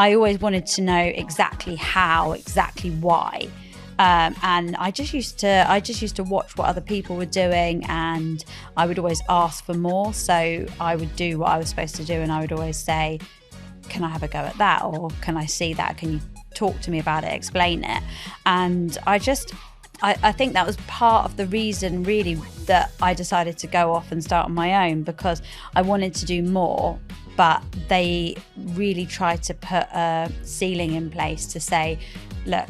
I always wanted to know exactly how, exactly why. And I just used to watch what other people were doing, and I would always ask for more. So I would do what I was supposed to do, and I would always say, can I have a go at that? Or can I see that? Can you talk to me about it, explain it? And I think that was part of the reason really that I decided to go off and start on my own, because I wanted to do more, but they really tried to put a ceiling in place to say, look,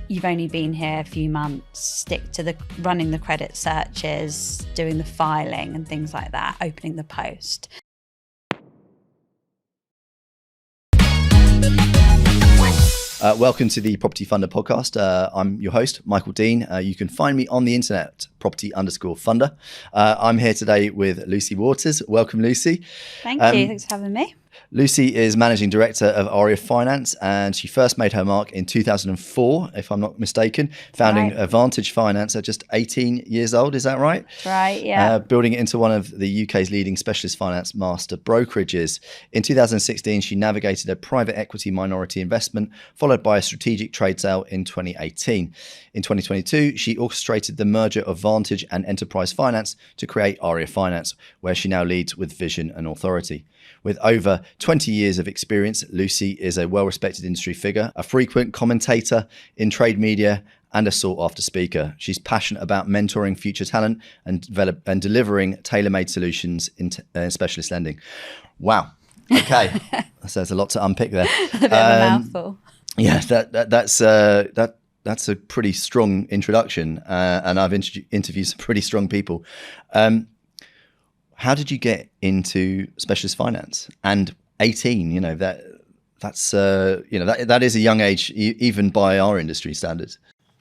you've only been here a few months, stick to running the credit searches, doing the filing and things like that, opening the post. Welcome to the Property Funder podcast. I'm your host, Michael Dean. You can find me on the internet, property_funder. I'm here today with Lucy Waters. Welcome, Lucy. Thank you. Thanks for having me. Lucy is Managing Director of Aria Finance, and she first made her mark in 2004, if I'm not mistaken, founding Vantage Finance at just 18 years old. Is that right? That's right, yeah. Building it into one of the UK's leading specialist finance master brokerages. In 2016, she navigated a private equity minority investment, followed by a strategic trade sale in 2018. In 2022, she orchestrated the merger of Vantage and Enterprise Finance to create Aria Finance, where she now leads with vision and authority. With over 20 years of experience, Lucy is a well-respected industry figure, a frequent commentator in trade media, and a sought-after speaker. She's passionate about mentoring future talent and delivering tailor-made solutions in specialist lending. Wow. Okay. So there's a lot to unpick there. A bit of a mouthful. Yeah, that's a pretty strong introduction, and I've interviewed some pretty strong people. How did you get into specialist finance? And 18, that is a young age, even by our industry standards.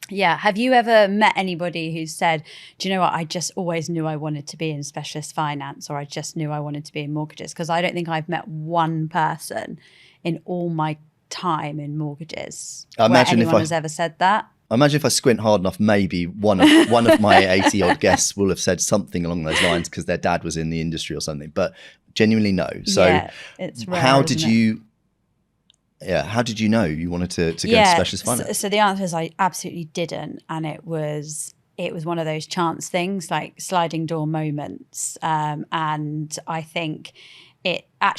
Yeah. Have you ever met anybody who said, do you know what, I just always knew I wanted to be in specialist finance, or I just knew I wanted to be in mortgages? Because I don't think I've met one person in all my time in mortgages where anyone has ever said that. I imagine if I squint hard enough, maybe one of my 80-odd guests will have said something along those lines because their dad was in the industry or something, but genuinely no. So yeah, it's rare, how did you know you wanted to go into specialist finance? So the answer is I absolutely didn't. And it was one of those chance things, like sliding door moments. And I think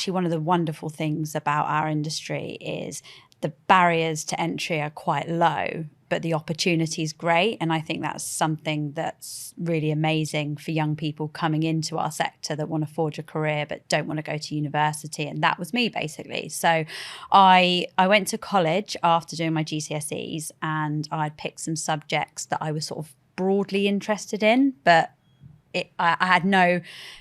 one of the wonderful things about our industry is the barriers to entry are quite low, but the opportunity is great. And I think that's something that's really amazing for young people coming into our sector that want to forge a career but don't want to go to university. And that was me, basically. So I went to college after doing my GCSEs, and I'd picked some subjects that I was sort of broadly interested in, but I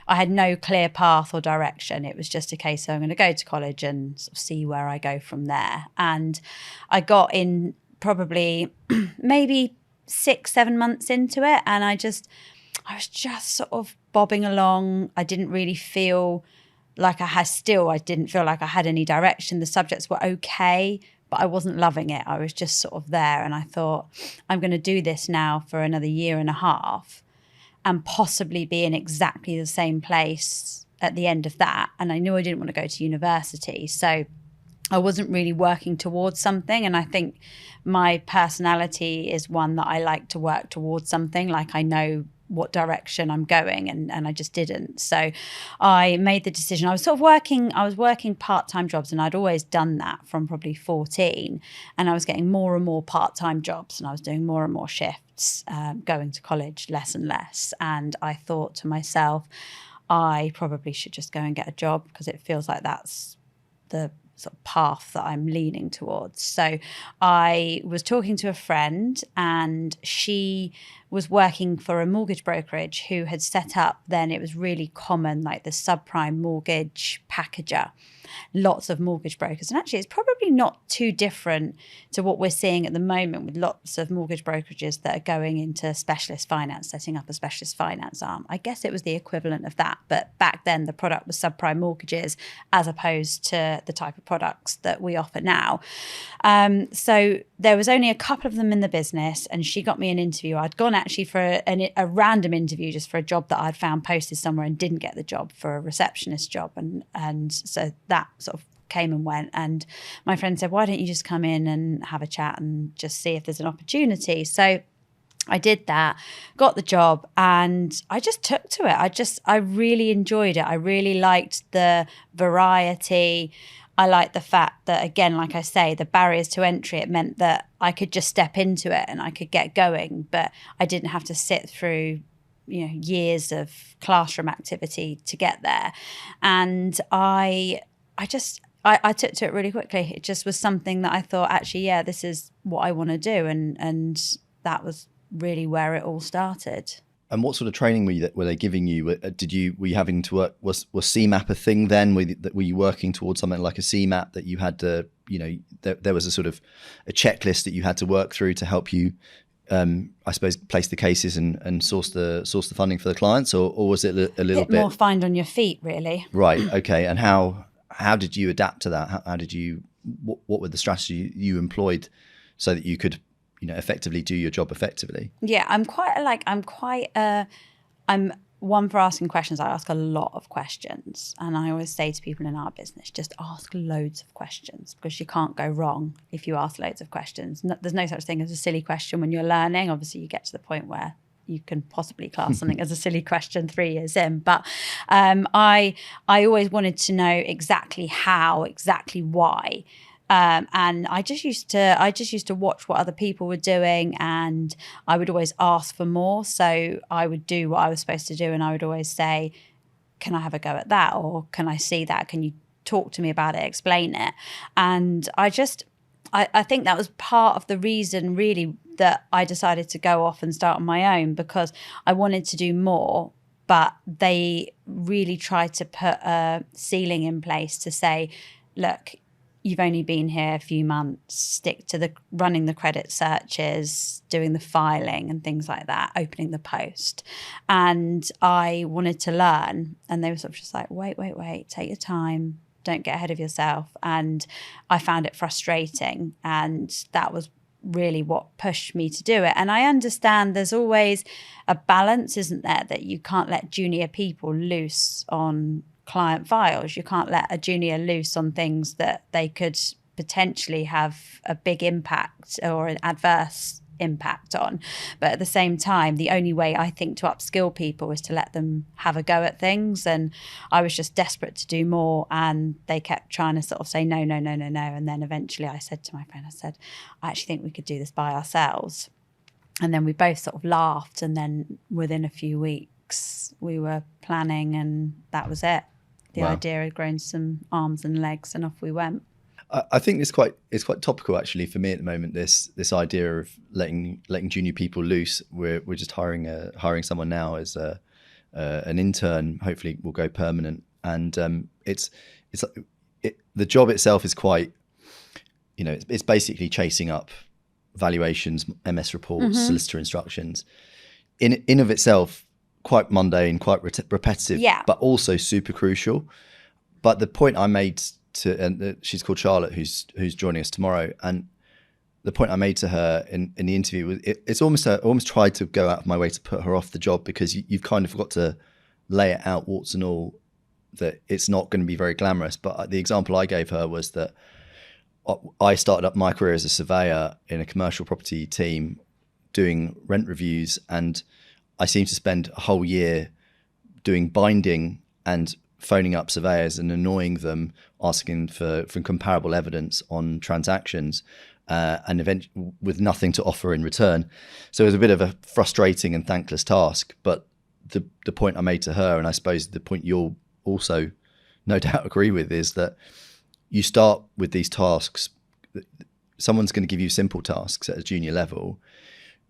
had no clear path or direction. It was just a case of I'm going to go to college and sort of see where I go from there. And I got in probably maybe 6-7 months into it, and I was just sort of bobbing along. I didn't really feel like I didn't feel like I had any direction. The subjects were okay, but I wasn't loving it. I was just sort of there, and I thought, I'm going to do this now for another year and a half and possibly be in exactly the same place at the end of that. And I knew I didn't want to go to university. So I wasn't really working towards something. And I think my personality is one that I like to work towards something, like I know what direction I'm going, and I just didn't. So I made the decision. I was working part-time jobs, and I'd always done that from probably 14, and I was getting more and more part-time jobs, and I was doing more and more shifts, going to college less and less. And I thought to myself, I probably should just go and get a job, because it feels like that's the sort of path that I'm leaning towards. So I was talking to a friend, and she was working for a mortgage brokerage who had set up, then it was really common, like the subprime mortgage packager, lots of mortgage brokers. And actually it's probably not too different to what we're seeing at the moment with lots of mortgage brokerages that are going into specialist finance, setting up a specialist finance arm. I guess it was the equivalent of that, but back then the product was subprime mortgages as opposed to the type of products that we offer now. So there was only a couple of them in the business, and she got me an interview. I'd gone actually for a random interview just for a job that I'd found posted somewhere and didn't get the job, for a receptionist job. And so that sort of came and went. And my friend said, why don't you just come in and have a chat and just see if there's an opportunity? So I did that, got the job, and I just took to it. I really enjoyed it. I really liked the variety. I liked the fact that, again, like I say, the barriers to entry, it meant that I could just step into it and I could get going, but I didn't have to sit through, years of classroom activity to get there. And I took to it really quickly. It just was something that I thought, actually, yeah, this is what I want to do. And that was really where it all started. And what sort of training were they giving you? Were you having to work? Was CMAP a thing then? Were you working towards something like a CMAP that you had to, there was a sort of a checklist that you had to work through to help you, I suppose, place the cases and source the funding for the clients, or was it a little bit more find on your feet, really? Right. Okay. And how did you adapt to that? How did you? What were the strategy you employed so that you could, effectively do your job effectively? Yeah, I'm one for asking questions. I ask a lot of questions, and I always say to people in our business, just ask loads of questions, because you can't go wrong if you ask loads of questions. There's no such thing as a silly question when you're learning. Obviously, you get to the point where you can possibly class something as a silly question 3 years in. But I always wanted to know exactly how, exactly why. And I just used to watch what other people were doing, and I would always ask for more. So I would do what I was supposed to do, and I would always say, can I have a go at that? Or can I see that? Can you talk to me about it, explain it? And I think that was part of the reason, really, that I decided to go off and start on my own, because I wanted to do more, but they really tried to put a ceiling in place to say, look, you've only been here a few months, stick to running the credit searches, doing the filing and things like that, opening the post. And I wanted to learn, and they were sort of just like, wait, take your time, don't get ahead of yourself. And I found it frustrating, and that was really what pushed me to do it. And I understand there's always a balance, isn't there, that you can't let junior people loose on client files. You can't let a junior loose on things that they could potentially have a big impact or an adverse impact on. But at the same time, the only way I think to upskill people is to let them have a go at things. And I was just desperate to do more, and they kept trying to sort of say no. And then eventually I said to my friend, I actually think we could do this by ourselves. And then we both sort of laughed, and then within a few weeks we were planning, and that was it. The idea had grown some arms and legs, and off we went. I think it's quite topical actually for me at the moment. This idea of letting junior people loose. We're just hiring someone now as an intern. Hopefully, will go permanent. And the job itself is quite, it's basically chasing up valuations, MS reports, solicitor instructions. In of itself, quite mundane, quite repetitive, but also super crucial. But the point I made and she's called Charlotte, who's joining us tomorrow, and the point I made to her in the interview was, it's almost I almost tried to go out of my way to put her off the job, because you've kind of got to lay it out, warts and all, that it's not going to be very glamorous. But the example I gave her was that I started up my career as a surveyor in a commercial property team doing rent reviews, and I seem to spend a whole year doing binding and phoning up surveyors and annoying them, asking for comparable evidence on transactions, and with nothing to offer in return. So it was a bit of a frustrating and thankless task. But the point I made to her, and I suppose the point you'll also no doubt agree with, is that you start with these tasks. Someone's going to give you simple tasks at a junior level.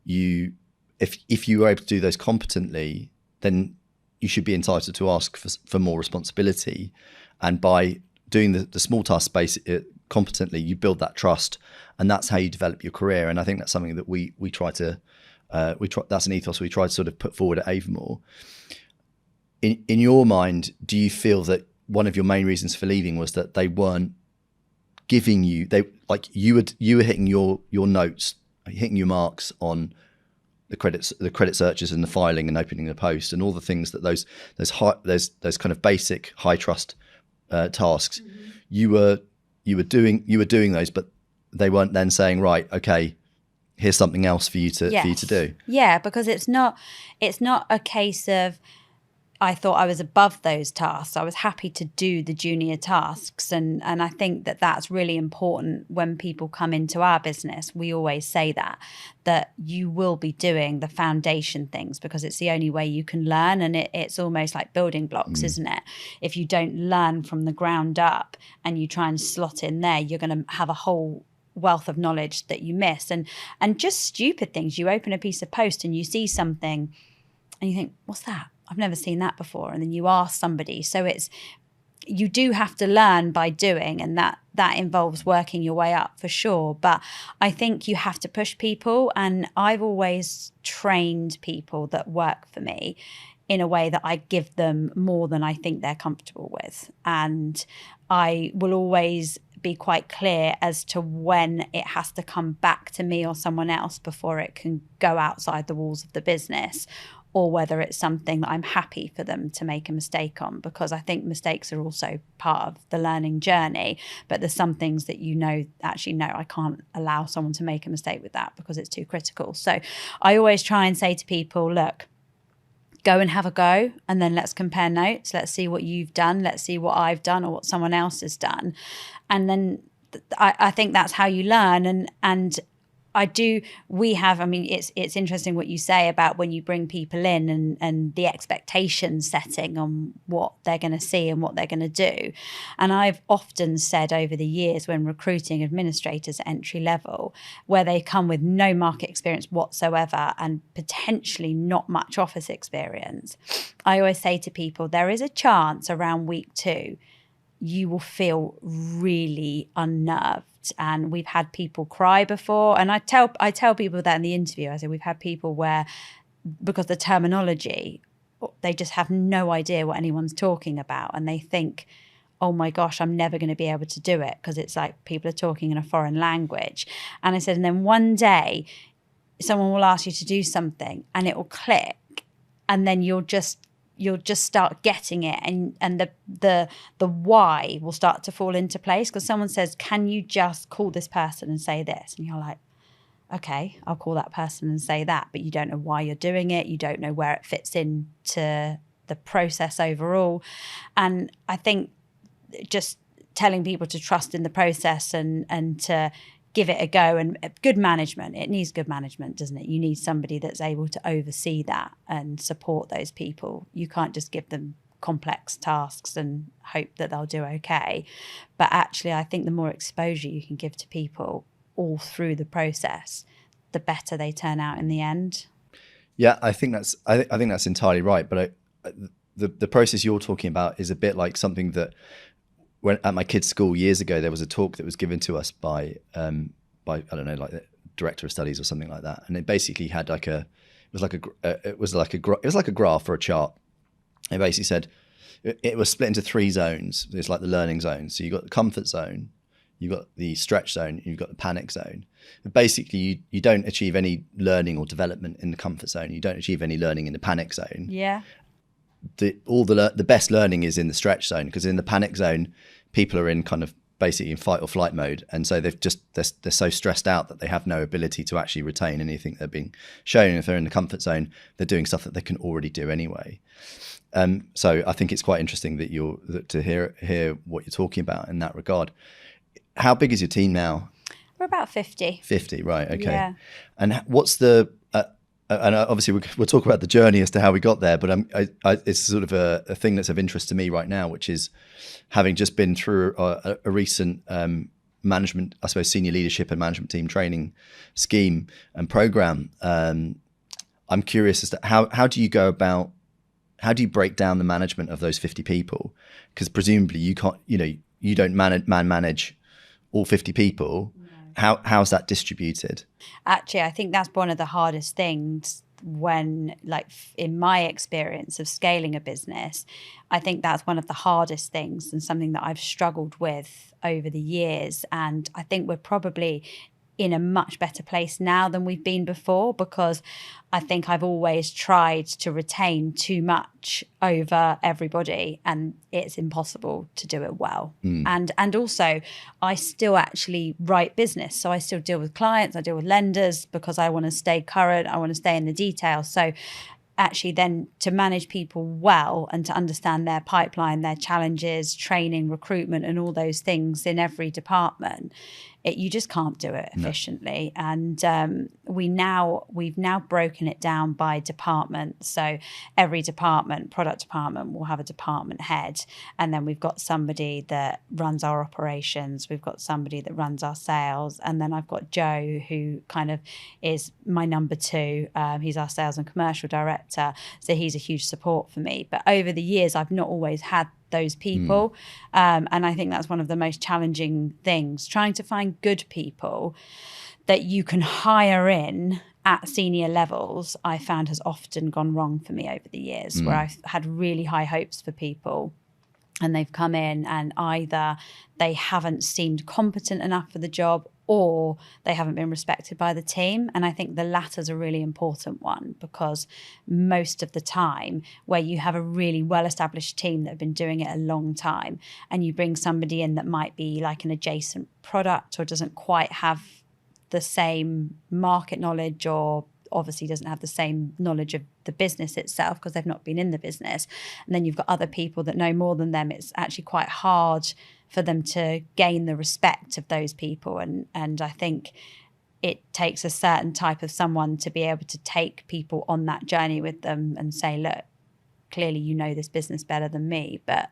If you were able to do those competently, then you should be entitled to ask for more responsibility. And by doing the small task space competently, you build that trust, and that's how you develop your career. And I think that's something that we try to that's an ethos we try to sort of put forward at Avamore. In your mind, do you feel that one of your main reasons for leaving was that they weren't giving you, you were hitting your notes, hitting your marks on the credit searches and the filing and opening the post and all the those kind of basic high trust tasks. you were doing those, but they weren't then saying, right, okay, here's something else for you to do. Yeah, because it's not a case of I thought I was above those tasks. I was happy to do the junior tasks. And I think that that's really important when people come into our business. We always say that you will be doing the foundation things because it's the only way you can learn. And it's almost like building blocks, isn't it? If you don't learn from the ground up and you try and slot in there, you're going to have a whole wealth of knowledge that you miss. And just stupid things. You open a piece of post and you see something and you think, what's that? I've never seen that before. And then you ask somebody. So you do have to learn by doing, and that involves working your way up for sure. But I think you have to push people. And I've always trained people that work for me in a way that I give them more than I think they're comfortable with. And I will always be quite clear as to when it has to come back to me or someone else before it can go outside the walls of the business, or whether it's something that I'm happy for them to make a mistake on, because I think mistakes are also part of the learning journey. But there's some things that actually, no, I can't allow someone to make a mistake with that because it's too critical. So I always try and say to people, look, go and have a go, and then let's compare notes. Let's see what you've done. Let's see what I've done or what someone else has done. And then I think that's how you learn. And it's interesting what you say about when you bring people in and the expectation setting on what they're going to see and what they're going to do. And I've often said over the years when recruiting administrators at entry level, where they come with no market experience whatsoever and potentially not much office experience, I always say to people, there is a chance around week 2 you will feel really unnerved. And we've had people cry before. And I tell people that in the interview. I say we've had people where, because the terminology, they just have no idea what anyone's talking about. And they think, oh my gosh, I'm never going to be able to do it, because it's like people are talking in a foreign language. And I said, and then one day someone will ask you to do something and it will click. And then you'll just start getting it, and the why will start to fall into place, because someone says, can you just call this person and say this? And you're like, okay, I'll call that person and say that, but you don't know why you're doing it. You don't know where it fits into the process overall. And I think just telling people to trust in the process and to give it a go, and good management. It needs good management, doesn't it? You need somebody that's able to oversee that and support those people. You can't just give them complex tasks and hope that they'll do okay. But actually, I think the more exposure you can give to people all through the process, the better they turn out in the end. Yeah, I think that's entirely right. But the process you're talking about is a bit like something that, when at my kids' school years ago, there was a talk that was given to us by I don't know, like the Director of Studies or something like that, and it basically had it was like a graph or a chart. It basically said it was split into 3 zones. It's like the learning zone. So you've got the comfort zone, you've got the stretch zone, you've got the panic zone. And basically, you don't achieve any learning or development in the comfort zone. You don't achieve any learning in the panic zone. Yeah. The best learning is in the stretch zone, because in the panic zone, people are in kind of basically in fight or flight mode, and so they're so stressed out that they have no ability to actually retain anything they're being shown. If they're in the comfort zone, they're doing stuff that they can already do anyway. So I think it's quite interesting to hear what you're talking about in that regard. How big is your team now? We're about 50. 50, right? Okay. Yeah. And what's the and obviously we'll talk about the journey as to how we got there, but it's sort of a thing that's of interest to me right now, which is having just been through a recent management, I suppose, senior leadership and management team training scheme and program. I'm curious as to how do you break down the management of those 50 people? Because presumably you can't, you don't manage all 50 people. How's that distributed? Actually, I think that's one of the hardest things when, like, in my experience of scaling a business, I think that's one of the hardest things and something that I've struggled with over the years. And I think we're probably in a much better place now than we've been before, because I think I've always tried to retain too much over everybody, and it's impossible to do it well. And also I still actually write business. So I still deal with clients, I deal with lenders, because I want to stay current, I want to stay in the details. So actually then to manage people well and to understand their pipeline, their challenges, training, recruitment, and all those things in every department, you just can't do it efficiently. No. And we've now broken it down by department. So every department, product department, will have a department head, and then we've got somebody that runs our operations, we've got somebody that runs our sales, and then I've got Joe, who kind of is my number two. He's our sales and commercial director, so he's a huge support for me. But over the years, I've not always had those people. And I think that's one of the most challenging things, trying to find good people that you can hire in at senior levels. I found has often gone wrong for me over the years, where I've had really high hopes for people and they've come in and either they haven't seemed competent enough for the job, or they haven't been respected by the team. And I think the latter is a really important one, because most of the time where you have a really well-established team that have been doing it a long time, and you bring somebody in that might be like an adjacent product or doesn't quite have the same market knowledge, or obviously doesn't have the same knowledge of the business itself because they've not been in the business, and then you've got other people that know more than them, it's actually quite hard for them to gain the respect of those people. And I think it takes a certain type of someone to be able to take people on that journey with them and say, look, clearly you know this business better than me, but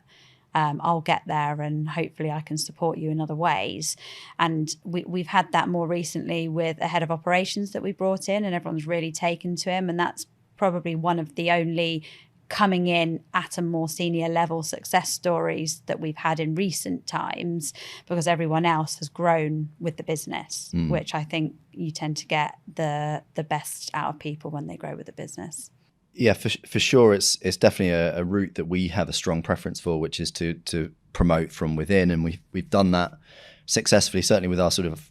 I'll get there and hopefully I can support you in other ways. And we've had that more recently with a head of operations that we brought in, and everyone's really taken to him. And that's probably one of the only coming in at a more senior level success stories that we've had in recent times, because everyone else has grown with the business, which I think you tend to get the best out of people when they grow with the business. Yeah, for sure. It's definitely a route that we have a strong preference for, which is to promote from within. And we've done that successfully, certainly with our sort of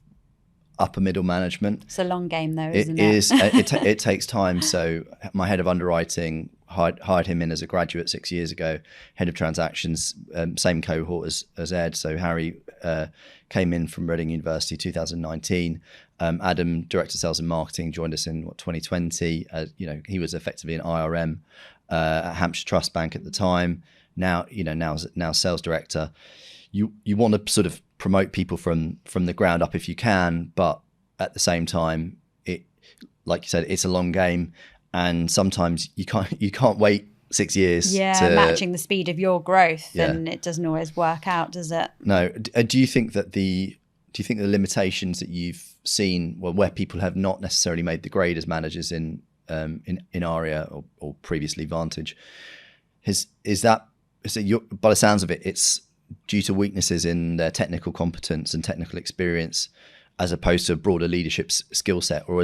upper middle management. It's a long game though, isn't it? It takes time. So my head of underwriting hired him in as a graduate 6 years ago, head of transactions, same cohort as Ed. So Harry came in from Reading University 2019. Adam, Director of Sales and Marketing, joined us in 2020. He was effectively an IRM at Hampshire Trust Bank at the time. Now sales director. You want to sort of promote people from the ground up if you can, but at the same time, it, like you said, it's a long game, and sometimes you can't wait 6 years. Matching the speed of your growth, and it doesn't always work out, does it? No. Do you think the limitations that you've seen, where people have not necessarily made the grade as managers in Aria or previously Vantage, is it by the sounds of it, it's due to weaknesses in their technical competence and technical experience, as opposed to a broader leadership skill set, or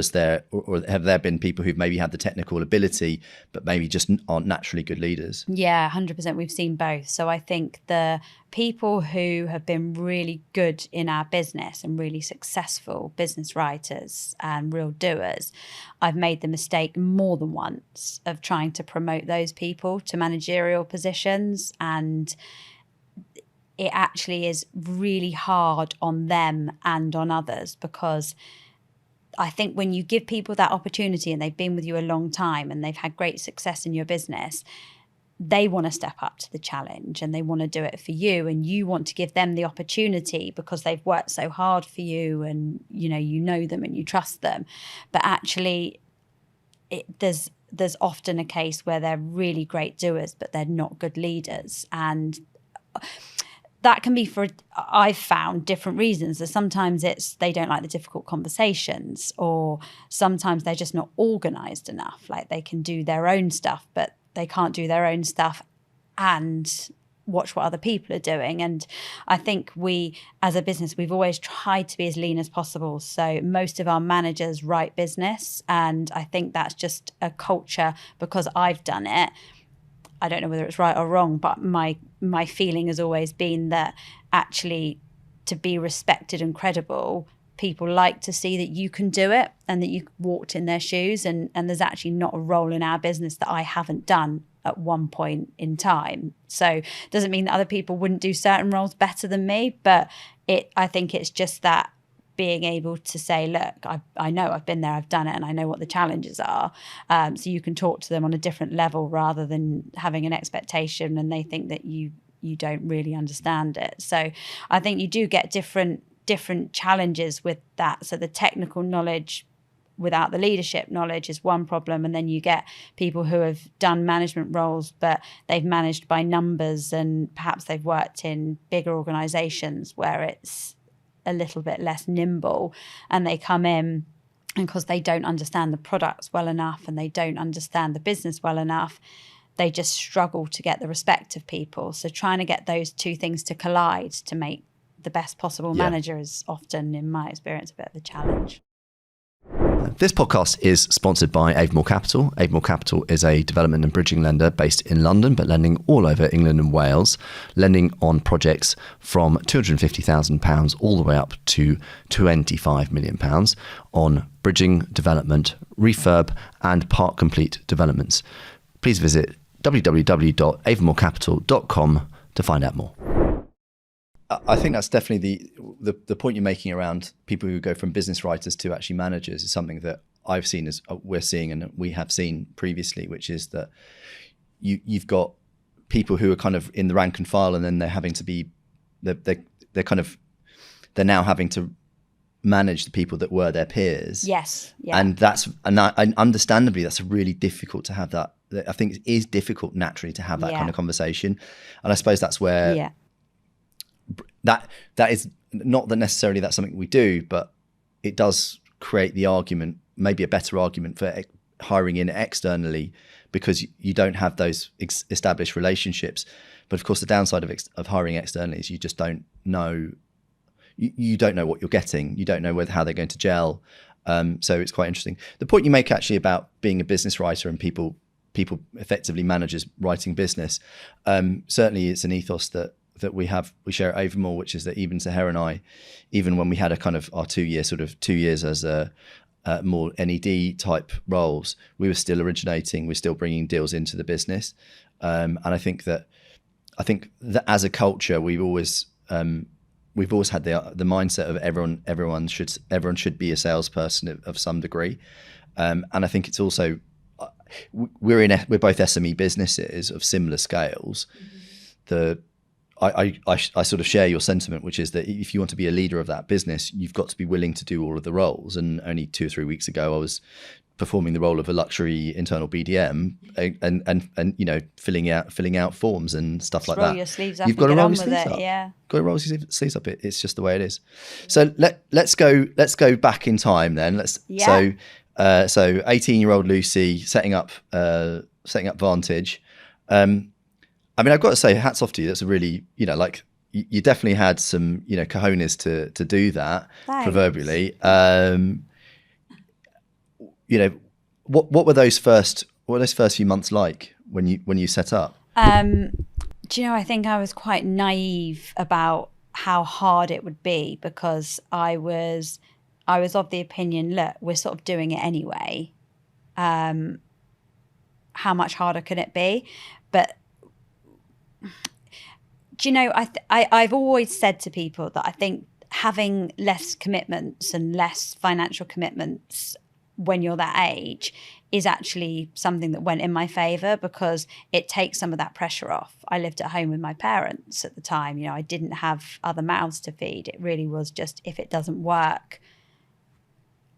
have there been people who've maybe had the technical ability but maybe just aren't naturally good leaders? Yeah, 100%. We've seen both. So I think the people who have been really good in our business and really successful business writers and real doers, I've made the mistake more than once of trying to promote those people to managerial positions, and it actually is really hard on them and on others, because I think when you give people that opportunity and they've been with you a long time and they've had great success in your business, they want to step up to the challenge and they want to do it for you, and you want to give them the opportunity because they've worked so hard for you, and you know them and you trust them. But actually there's often a case where they're really great doers but they're not good leaders, and that can be for, I've found, different reasons. So sometimes it's they don't like the difficult conversations, or sometimes they're just not organized enough. Like they can do their own stuff, but they can't do their own stuff and watch what other people are doing. And I think we, as a business, we've always tried to be as lean as possible. So most of our managers write business, and I think that's just a culture because I've done it. I don't know whether it's right or wrong, but my feeling has always been that actually to be respected and credible, people like to see that you can do it and that you walked in their shoes. And there's actually not a role in our business that I haven't done at one point in time. So it doesn't mean that other people wouldn't do certain roles better than me, but I think it's just that being able to say, look, I know I've been there, I've done it, and I know what the challenges are. So you can talk to them on a different level rather than having an expectation and they think that you don't really understand it. So I think you do get different challenges with that. So the technical knowledge without the leadership knowledge is one problem. And then you get people who have done management roles, but they've managed by numbers and perhaps they've worked in bigger organizations where it's a little bit less nimble, and they come in and because they don't understand the products well enough and they don't understand the business well enough, they just struggle to get the respect of people. So trying to get those two things to collide to make the best possible manager is often, in my experience, a bit of a challenge. This podcast is sponsored by Avamore Capital. Avamore Capital is a development and bridging lender based in London, but lending all over England and Wales, lending on projects from £250,000 all the way up to £25 million on bridging, development, refurb and part complete developments. Please visit www.avamorecapital.com to find out more. I think that's definitely the point you're making around people who go from business writers to actually managers is something that I've seen, as we're seeing and we have seen previously, which is that you've got people who are kind of in the rank and file, and then they're having to be they're now having to manage the people that were their peers. Yes, yeah. And understandably that's really difficult to have that. I think it is difficult naturally to have that kind of conversation, and I suppose that's where. That is not that necessarily that's something we do, but it does create the argument, maybe a better argument for hiring in externally, because you don't have those established relationships. But of course, the downside of hiring externally is you just don't know. You don't know what you're getting. You don't know how they're going to gel. So it's quite interesting. The point you make actually about being a business writer and people effectively managers writing business. Certainly, it's an ethos that we share at Avamore, which is that even Sahar and I, even when we had a kind of our 2 years as a more NED type roles, we were still originating, we're still bringing deals into the business. And I think that as a culture, we've always had the mindset of everyone should be a salesperson of some degree. And I think it's also, we're both SME businesses of similar scales. Mm-hmm. I sort of share your sentiment, which is that if you want to be a leader of that business, you've got to be willing to do all of the roles. And only 2 or 3 weeks ago, I was performing the role of a luxury internal BDM and filling out forms and stuff like that. Roll your sleeves up. You've got to roll your sleeves up. Yeah, got to roll your sleeves up. It's just the way it is. So let's go back in time then. So 18-year-old Lucy setting up Vantage. I mean, I've got to say, hats off to you. That's a really, you definitely had some, cojones to do that. Thanks. Proverbially. What were those first few months like when you set up? Do you know, I think I was quite naive about how hard it would be, because I was of the opinion, look, we're sort of doing it anyway. How much harder can it be? But do you know, I've always said to people that I think having less commitments and less financial commitments when you're that age is actually something that went in my favour, because it takes some of that pressure off. I lived at home with my parents at the time. I didn't have other mouths to feed. It really was just, if it doesn't work,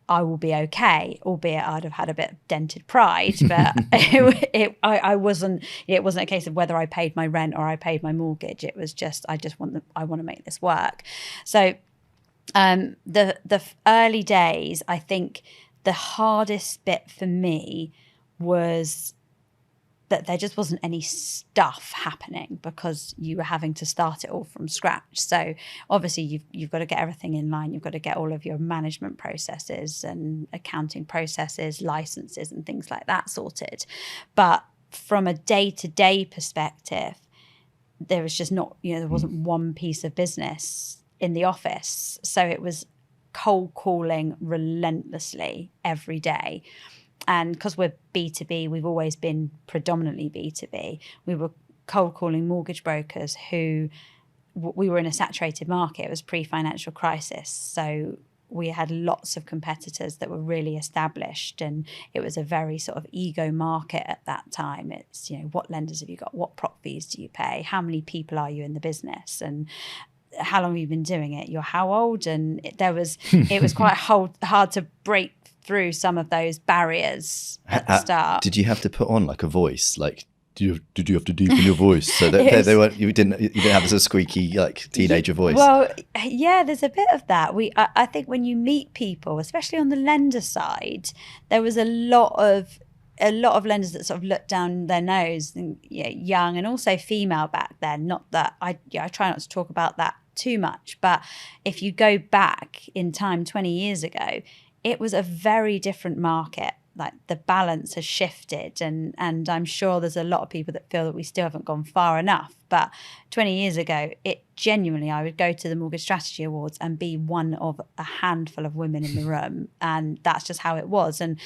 I will be okay, albeit I'd have had a bit of dented pride, but it wasn't a case of whether I paid my rent or I paid my mortgage. It was just, I want to make this work. So the early days, I think the hardest bit for me was that there just wasn't any stuff happening, because you were having to start it all from scratch. So obviously you've got to get everything in line. You've got to get all of your management processes and accounting processes, licenses and things like that sorted. But from a day-to-day perspective, there was just not, there wasn't one piece of business in the office. So it was cold calling relentlessly every day. And because we're B2B, we've always been predominantly B2B. We were cold calling mortgage brokers who, we were in a saturated market. It was pre-financial crisis. So we had lots of competitors that were really established, and it was a very sort of ego market at that time. It's, what lenders have you got? What prop fees do you pay? How many people are you in the business? And how long have you been doing it? You're how old? And it was quite hard to break through some of those barriers at the start. Did you have to put on like a voice? Like, did you have to deepen your voice so that you didn't have this squeaky like teenager voice? Well, yeah, there's a bit of that. I think when you meet people, especially on the lender side, there was a lot of lenders that sort of looked down their nose, and young and also female back then. Not that I try not to talk about that too much, but if you go back in time 20 years ago, it was a very different market. Like, the balance has shifted, and I'm sure there's a lot of people that feel that we still haven't gone far enough. But 20 years ago, it genuinely, I would go to the Mortgage Strategy Awards and be one of a handful of women in the room, and that's just how it was. And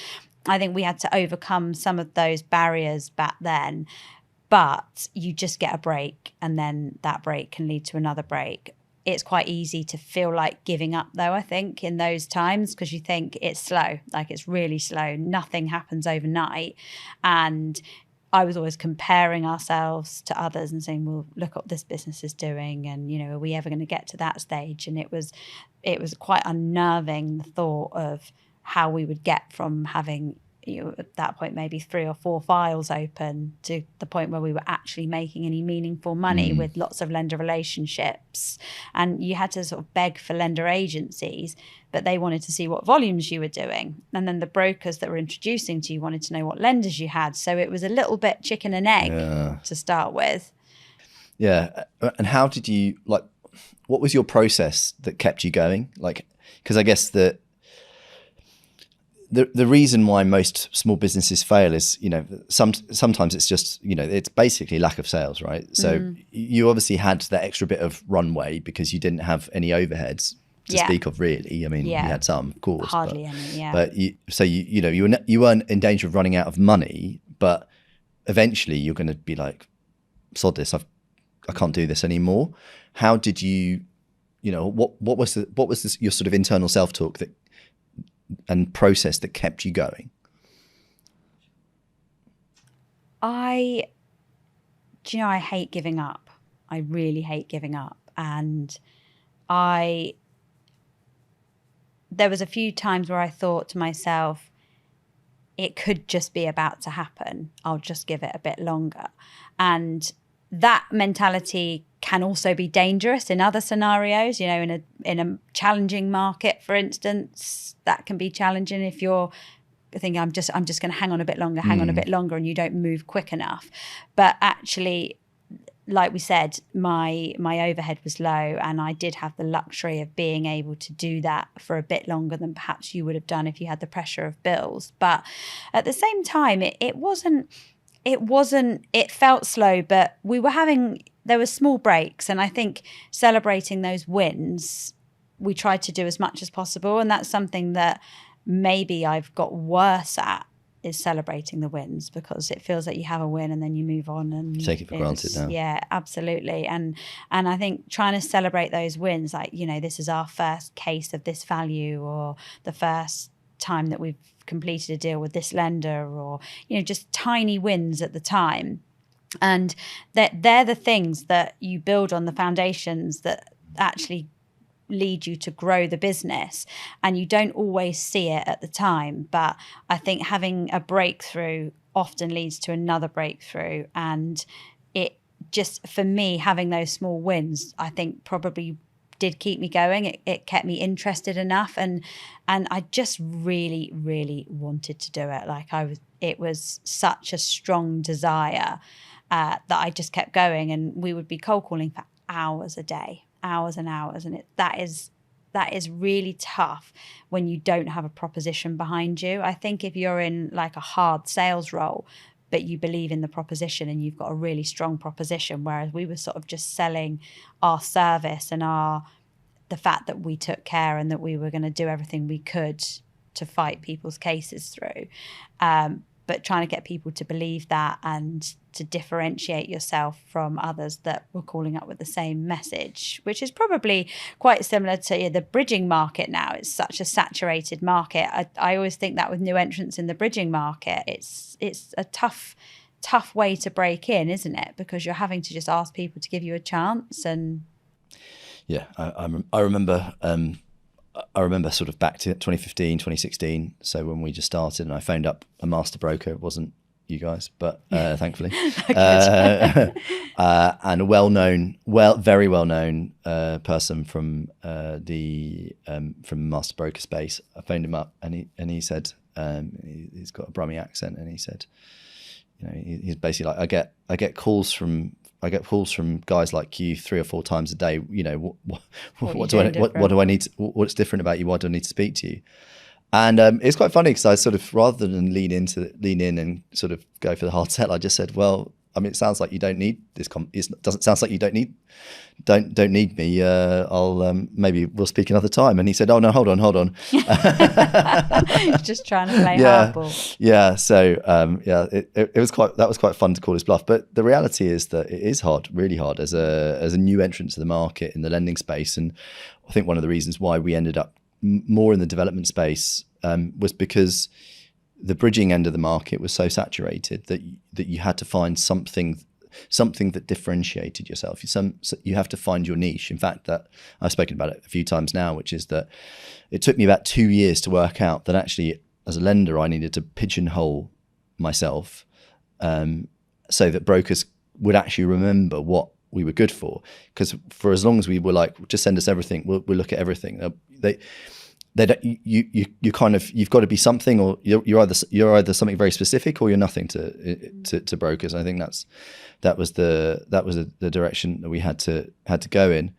I think we had to overcome some of those barriers back then, but you just get a break, and then that break can lead to another break. It's quite easy to feel like giving up, though, I think, in those times, because you think it's slow, like it's really slow. Nothing happens overnight. And I was always comparing ourselves to others and saying, well, look what this business is doing. And, are we ever going to get to that stage? And it was quite unnerving, the thought of how we would get from having, at that point, maybe 3 or 4 files open to the point where we were actually making any meaningful money with lots of lender relationships. And you had to sort of beg for lender agencies, but they wanted to see what volumes you were doing. And then the brokers that were introducing to you wanted to know what lenders you had. So it was a little bit chicken and egg to start with. Yeah. And how did you, what was your process that kept you going? Because I guess that the reason why most small businesses fail is, sometimes it's just, it's basically lack of sales, right? So you obviously had that extra bit of runway because you didn't have any overheads to speak of, really. I mean, you had some, of course. Hardly any, yeah. But you weren't in danger of running out of money, but eventually you're going to be like, sod this, I can't do this anymore. How did you, what was your sort of internal self-talk and process that kept you going? I hate giving up. I really hate giving up. And there was a few times where I thought to myself, it could just be about to happen. I'll just give it a bit longer. And that mentality can also be dangerous in other scenarios. In a challenging market, for instance, that can be challenging if you're thinking, I'm just going to hang on a bit longer, and you don't move quick enough. But actually, like we said, my overhead was low, and I did have the luxury of being able to do that for a bit longer than perhaps you would have done if you had the pressure of bills. But at the same time, it felt slow, but there were small breaks. And I think celebrating those wins, we tried to do as much as possible. And that's something that maybe I've got worse at, is celebrating the wins, because it feels like you have a win and then you move on and take it for granted now. Yeah, absolutely. And I think trying to celebrate those wins, like, this is our first case of this value, or the first time that we've completed a deal with this lender, or just tiny wins at the time. And they're the things that you build on, the foundations that actually lead you to grow the business. And you don't always see it at the time, but I think having a breakthrough often leads to another breakthrough. And it just, for me, having those small wins, I think probably did keep me going. It kept me interested enough, and I just really, really wanted to do it. It was such a strong desire that I just kept going. And we would be cold calling for hours a day, hours and hours, and that is really tough when you don't have a proposition behind you. I think if you're in like a hard sales role, but you believe in the proposition and you've got a really strong proposition, whereas we were sort of just selling our service and our the fact that we took care and that we were going to do everything we could to fight people's cases through. But trying to get people to believe that and to differentiate yourself from others that were calling up with the same message, which is probably quite similar to the bridging market now. It's such a saturated market. I always think that with new entrants in the bridging market, it's a tough way to break in, isn't it? Because you're having to just ask people to give you a chance. And yeah, I remember sort of back to 2015, 2016. So when we just started, and I phoned up a master broker. It wasn't you guys, but thankfully, and a very well known person from from master broker space. I phoned him up, and he said, he's got a Brummie accent, and he said, he's basically like, I get calls from guys like you 3 or 4 times a day. What do I need to, what's different about you? Why do I need to speak to you? And it's quite funny because I sort of, rather than lean in and sort of go for the hard sell, I just said, well, I mean, it sounds like you don't need this. It doesn't sound like you don't need me. I'll maybe we'll speak another time. And he said, oh no, hold on. Just trying to play hardball. Yeah. So it was quite fun to call his bluff. But the reality is that it is hard, really hard, as a new entrant to the market in the lending space. And I think one of the reasons why we ended up more in the development space was because the bridging end of the market was so saturated that you had to find something that differentiated yourself. You have to find your niche. In fact, that I've spoken about it a few times now, which is that it took me about 2 years to work out that actually, as a lender, I needed to pigeonhole myself so that brokers would actually remember what we were good for. Because for as long as we were like, just send us everything, we'll look at everything. You've got to be something, or you're either something very specific, or you're nothing to brokers. I think that was the direction that we had to go in.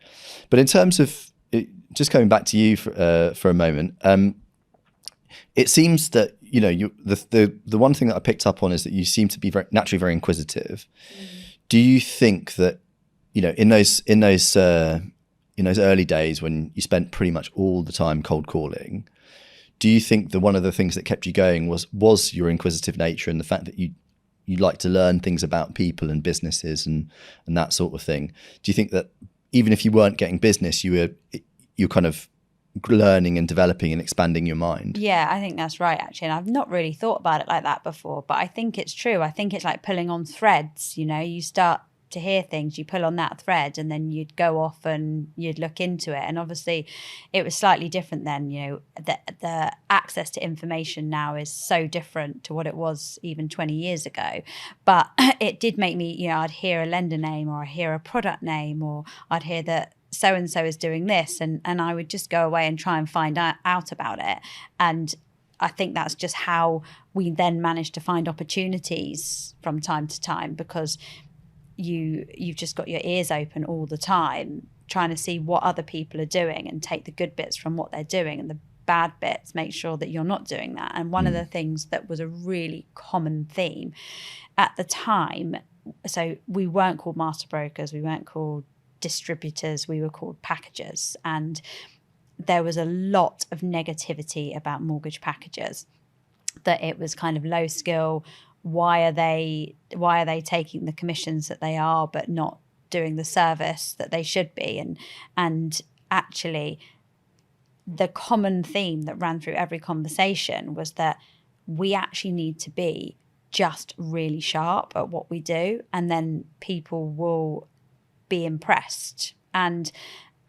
But in terms of just coming back to you for a moment, it seems that the one thing that I picked up on is that you seem to be naturally very inquisitive. Do you think that in those early days when you spent pretty much all the time cold calling, do you think that one of the things that kept you going was your inquisitive nature and the fact that you like to learn things about people and businesses and that sort of thing? Do you think that even if you weren't getting business, you're kind of learning and developing and expanding your mind? Yeah, I think that's right, actually. And I've not really thought about it like that before, but I think it's true. I think it's like pulling on threads. You start to hear things, you pull on that thread, and then you'd go off and you'd look into it. And obviously it was slightly different then. The access to information now is so different to what it was even 20 years ago, but it did make me, I'd hear a lender name, or I'd hear a product name, or I'd hear that so-and-so is doing this, and I would just go away and try and find out about it. And I think that's just how we then managed to find opportunities from time to time, because you've just got your ears open all the time, trying to see what other people are doing and take the good bits from what they're doing, and the bad bits, make sure that you're not doing that. And one of the things that was a really common theme at the time, so we weren't called master brokers, we weren't called distributors, we were called packagers. And there was a lot of negativity about mortgage packagers, that it was kind of low skill. Why are they taking the commissions that they are, but not doing the service that they should be? And actually, the common theme that ran through every conversation was that we actually need to be just really sharp at what we do, and then people will be impressed. And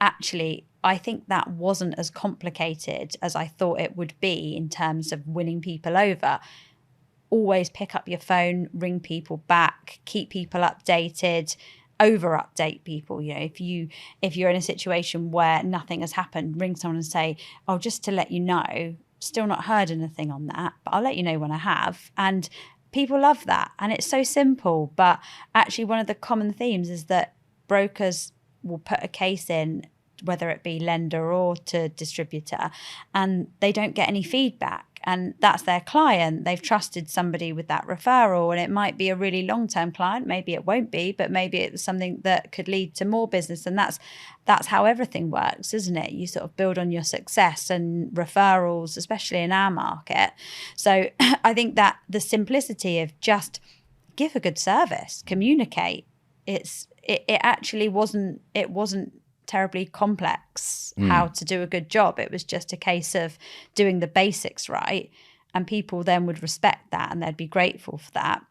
actually, I think that wasn't as complicated as I thought it would be in terms of winning people over. Always pick up your phone, ring people back, keep people updated, over-update people. If you're in a situation where nothing has happened, ring someone and say, oh, just to let you know, still not heard anything on that, but I'll let you know when I have. And people love that. And it's so simple. But actually, one of the common themes is that brokers will put a case in, whether it be lender or to distributor, and they don't get any feedback. and that's their client. They've trusted somebody with that referral, and it might be a really long-term client. Maybe it won't be, but maybe it's something that could lead to more business. And that's how everything works, isn't it? You sort of build on your success and referrals, especially in our market. So I think that the simplicity of just give a good service, communicate. It actually wasn't terribly complex how to do a good job. It was just a case of doing the basics right, and people then would respect that and they'd be grateful for that.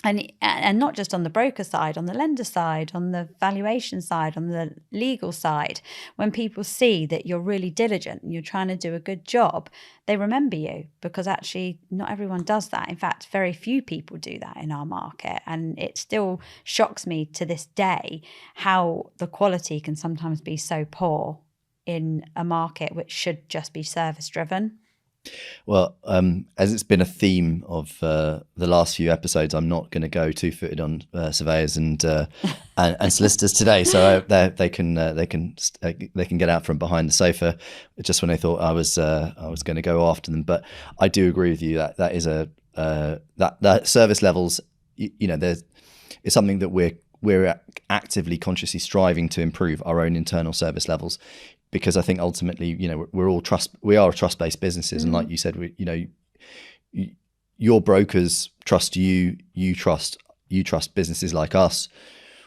And not just on the broker side, on the lender side, on the valuation side, on the legal side. When people see that you're really diligent and you're trying to do a good job, they remember you, because actually not everyone does that. In fact, very few people do that in our market. And it still shocks me to this day how the quality can sometimes be so poor in a market which should just be service driven. Well, as it's been a theme of the last few episodes, I'm not going to go two-footed on surveyors and solicitors today. So they can get out from behind the sofa just when they thought I was going to go after them. But I do agree with you that is that service levels. It's something that we're actively, consciously striving to improve our own internal service levels. Because I think ultimately, we are trust-based businesses, and like you said, your brokers trust you, you trust businesses like us.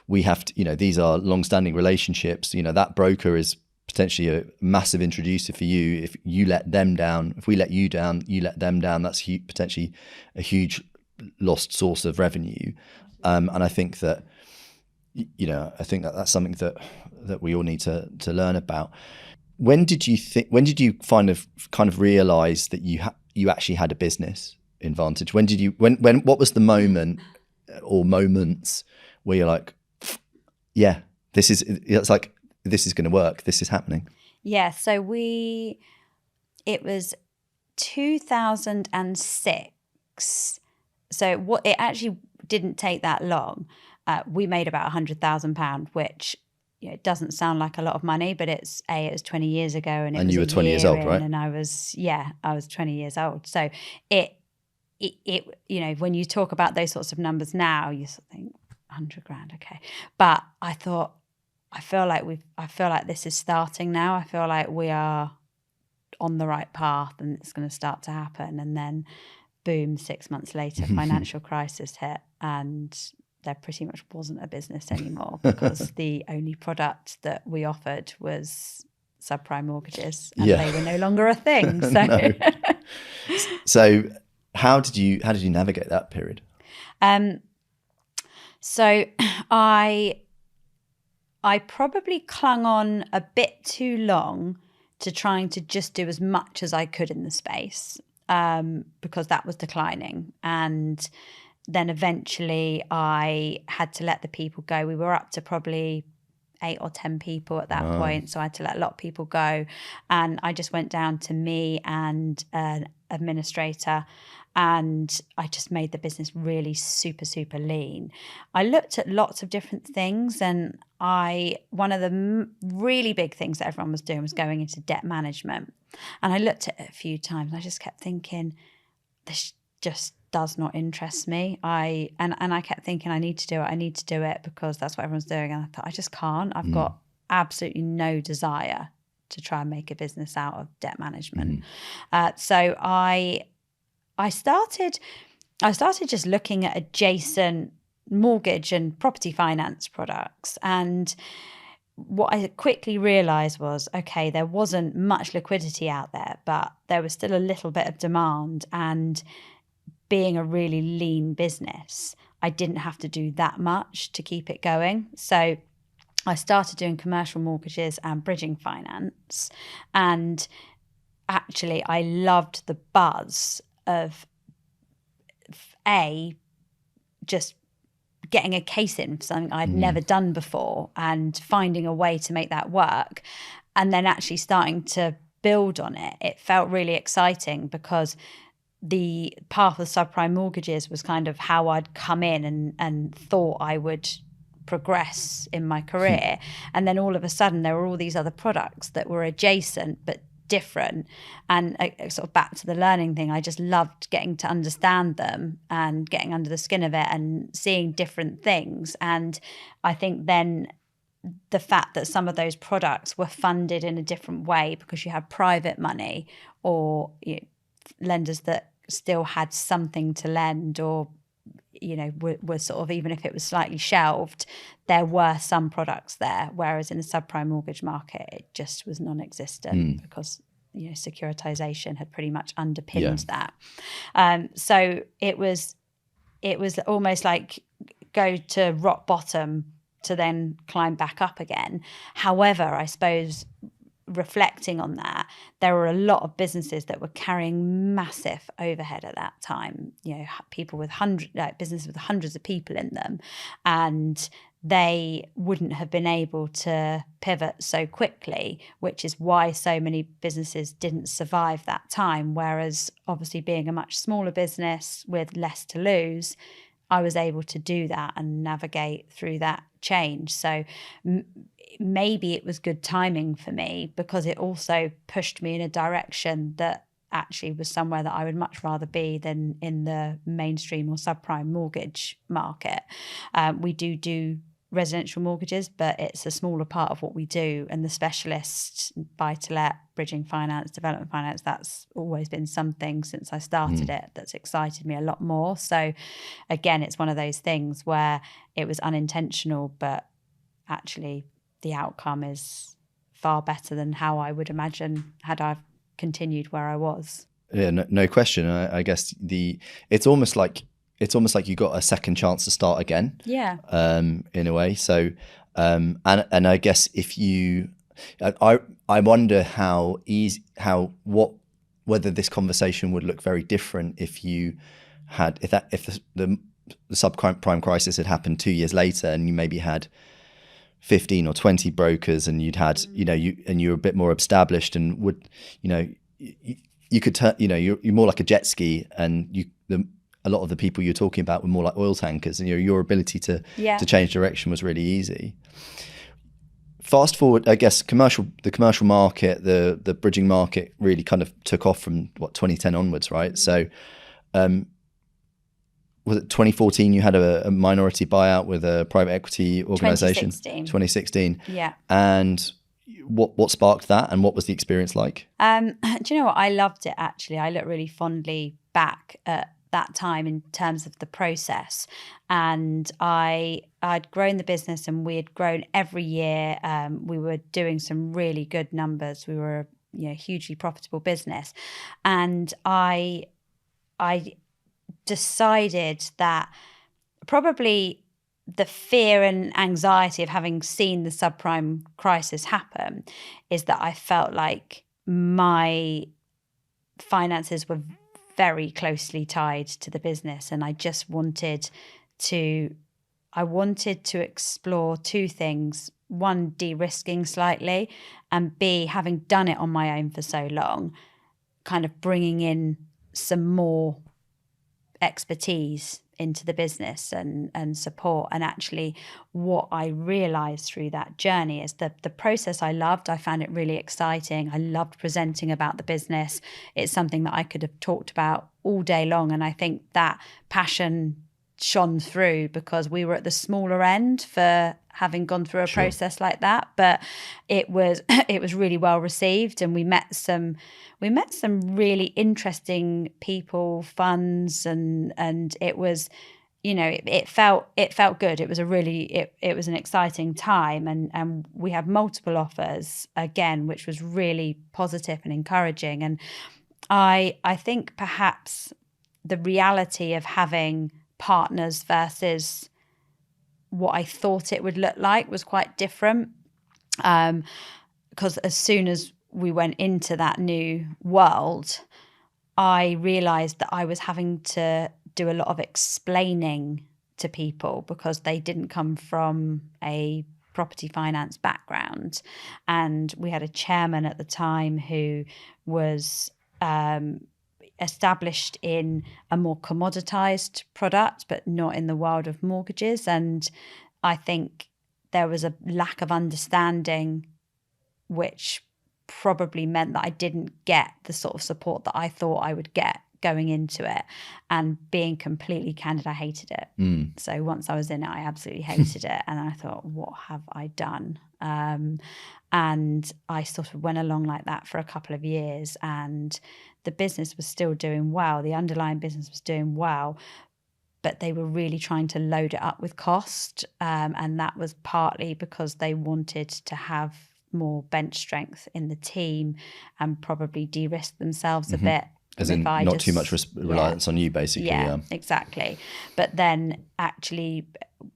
We have to, these are long-standing relationships. That broker is potentially a massive introducer for you. If you let them down, if we let you down, you let them down. That's potentially a huge lost source of revenue. And I think that, that's something that we all need to learn about. When did you kind of realize that you actually had a business in Vantage? What was the moment or moments where you're like, yeah, this is going to work. This is happening. Yeah. So it was 2006. So it actually didn't take that long. We made about £100,000, which it doesn't sound like a lot of money, but it was 20 years ago, and you were 20 years old, right? And I was 20 years old. So it when you talk about those sorts of numbers now, you sort of think 100 grand, okay. But I feel like this is starting now. I feel like we are on the right path, and it's going to start to happen. And then, boom! 6 months later, financial crisis hit, and there pretty much wasn't a business anymore, because the only product that we offered was subprime mortgages, and they were no longer a thing. So, no. So how did you navigate that period? So I probably clung on a bit too long to trying to just do as much as I could in the space, because that was declining. And then eventually I had to let the people go. We were up to probably 8 or 10 people at that point. So I had to let a lot of people go. And I just went down to me and an administrator, and I just made the business really super, super lean. I looked at lots of different things, and one of the really big things that everyone was doing was going into debt management. And I looked at it a few times, and I just kept thinking, this just does not interest me. I kept thinking, I need to do it because that's what everyone's doing. And I thought, I just can't. I've got absolutely no desire to try and make a business out of debt management. So I started just looking at adjacent mortgage and property finance products. And what I quickly realized was, okay, there wasn't much liquidity out there, but there was still a little bit of demand. And being a really lean business, I didn't have to do that much to keep it going. So I started doing commercial mortgages and bridging finance. And actually, I loved the buzz of just getting a case in for something I'd never done before and finding a way to make that work, and then actually starting to build on it. It felt really exciting, because the path of subprime mortgages was kind of how I'd come in and thought I would progress in my career. And then all of a sudden there were all these other products that were adjacent but different. And sort of back to the learning thing, I just loved getting to understand them and getting under the skin of it and seeing different things. And I think then the fact that some of those products were funded in a different way because you had private money or lenders that still had something to lend, or were sort of, even if it was slightly shelved, there were some products there, whereas in the subprime mortgage market it just was non-existent because securitization had pretty much underpinned that. So it was almost like go to rock bottom to then climb back up again. However, I suppose reflecting on that, there were a lot of businesses that were carrying massive overhead at that time. People with businesses with hundreds of people in them, and they wouldn't have been able to pivot so quickly, which is why so many businesses didn't survive that time. Whereas obviously being a much smaller business with less to lose, I was able to do that and navigate through that change. So maybe it was good timing for me, because it also pushed me in a direction that actually was somewhere that I would much rather be than in the mainstream or subprime mortgage market. We do residential mortgages, but it's a smaller part of what we do. And the specialist buy-to-let, bridging finance, development finance, that's always been something since I started it that's excited me a lot more. So again, it's one of those things where it was unintentional, but actually the outcome is far better than how I would imagine had I continued where I was. Yeah, no question. I guess it's almost like you got a second chance to start again. Yeah. In a way. So, and I guess I wonder whether this conversation would look very different if the subprime crisis had happened 2 years later, and you maybe had 15 or 20 brokers, and you'd had you were a bit more established, and would you could turn you're more like a jet ski, and a lot of the people you're talking about were more like oil tankers, and your ability to change direction was really easy. Fast forward, I guess the commercial market, the bridging market really kind of took off from 2010 onwards, right? So was it 2014 you had a minority buyout with a private equity organization? 2016. Yeah. And what sparked that, and what was the experience like? Do you know what? I loved it, actually. I look really fondly back at that time in terms of the process, and I'd grown the business, and we had grown every year. We were doing some really good numbers. We were a hugely profitable business, and I decided that probably the fear and anxiety of having seen the subprime crisis happen is that I felt like my finances were very closely tied to the business, and I just wanted to explore two things: one, de-risking slightly, and B, having done it on my own for so long, kind of bringing in some more expertise into the business and support. And actually what I realized through that journey is that the process I loved. I found it really exciting. I loved presenting about the business. It's something that I could have talked about all day long, and I think that passion shone through because we were at the smaller end for having gone through a process like that, but it was really well received, and we met some really interesting people, funds, and it was, it felt good. It was it was an exciting time, and we had multiple offers again, which was really positive and encouraging. And I think perhaps the reality of having partners versus what I thought it would look like was quite different, because as soon as we went into that new world, I realized that I was having to do a lot of explaining to people because they didn't come from a property finance background. And we had a chairman at the time who was established in a more commoditized product, but not in the world of mortgages. And I think there was a lack of understanding, which probably meant that I didn't get the sort of support that I thought I would get going into it. And being completely candid, I hated it. So once I was in it, I absolutely hated it. And I thought, what have I done? And I sort of went along like that for a couple of years, and the business was still doing well. The underlying business was doing well, but they were really trying to load it up with cost. And that was partly because they wanted to have more bench strength in the team and probably de-risk themselves a bit. As in not too much reliance on you, basically. Yeah, exactly. But then actually,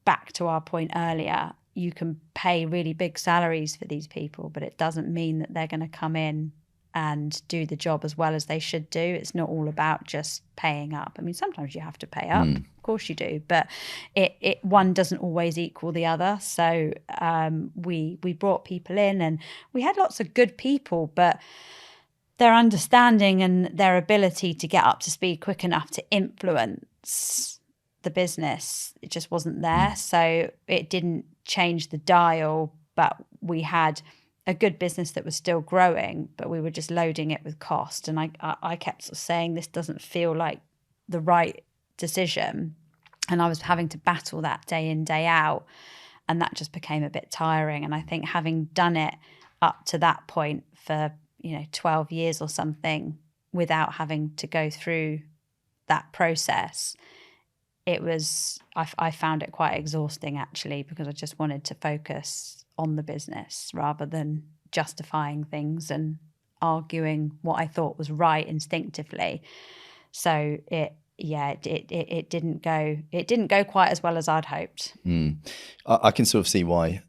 back to our point earlier, you can pay really big salaries for these people, but it doesn't mean that they're going to come in and do the job as well as they should do. It's not all about just paying up. I mean, sometimes you have to pay up, of course you do, but it one doesn't always equal the other. So we brought people in, and we had lots of good people, but their understanding and their ability to get up to speed quick enough to influence the business, it just wasn't there. So it didn't change the dial, but we had a good business that was still growing, but we were just loading it with cost. And I kept sort of saying, this doesn't feel like the right decision. And I was having to battle that day in, day out. And that just became a bit tiring. And I think having done it up to that point for 12 years or something without having to go through that process, I found it quite exhausting, actually, because I just wanted to focus on the business rather than justifying things and arguing what I thought was right instinctively. So it didn't go quite as well as I'd hoped. I can sort of see why.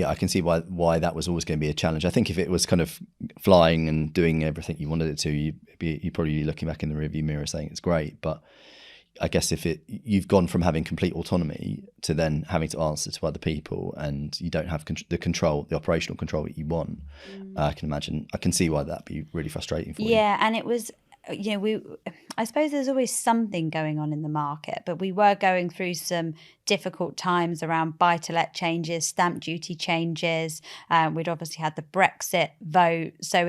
I can see why that was always going to be a challenge. I think if it was kind of flying and doing everything you wanted it to, you'd probably be looking back in the rearview mirror saying it's great. But I guess if you've gone from having complete autonomy to then having to answer to other people, and you don't have the operational control that you want, I can see why that'd be really frustrating for you. Yeah, and it was, I suppose there's always something going on in the market, but we were going through some difficult times around buy-to-let changes, stamp duty changes. We'd obviously had the Brexit vote. So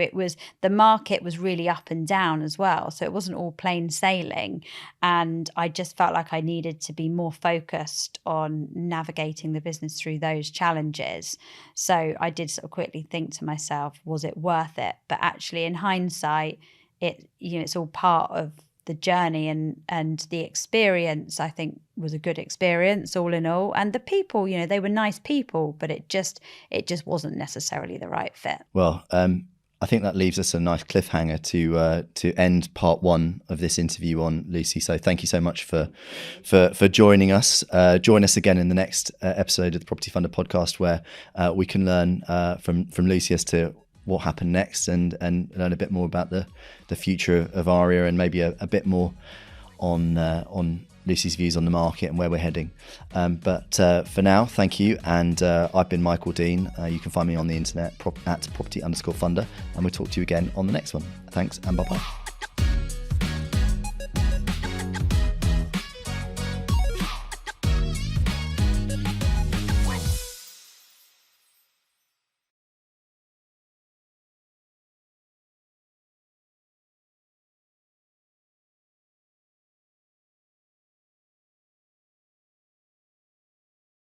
the market was really up and down as well. So it wasn't all plain sailing. And I just felt like I needed to be more focused on navigating the business through those challenges. So I did sort of quickly think to myself, was it worth it? But actually, in hindsight, it's all part of the journey, and the experience, I think, was a good experience all in all. And the people, they were nice people, but it just wasn't necessarily the right fit. Well, I think that leaves us a nice cliffhanger to end part one of this interview on, Lucy. So thank you so much for joining us. Join us again in the next episode of the Property Funder podcast, where we can learn from Lucy as to what happened next, and learn a bit more about the future of Aria, and maybe a bit more on Lucy's views on the market and where we're heading. But for now, thank you. And I've been Michael Dean. You can find me on the internet at property_funder, and we'll talk to you again on the next one. Thanks, and bye-bye.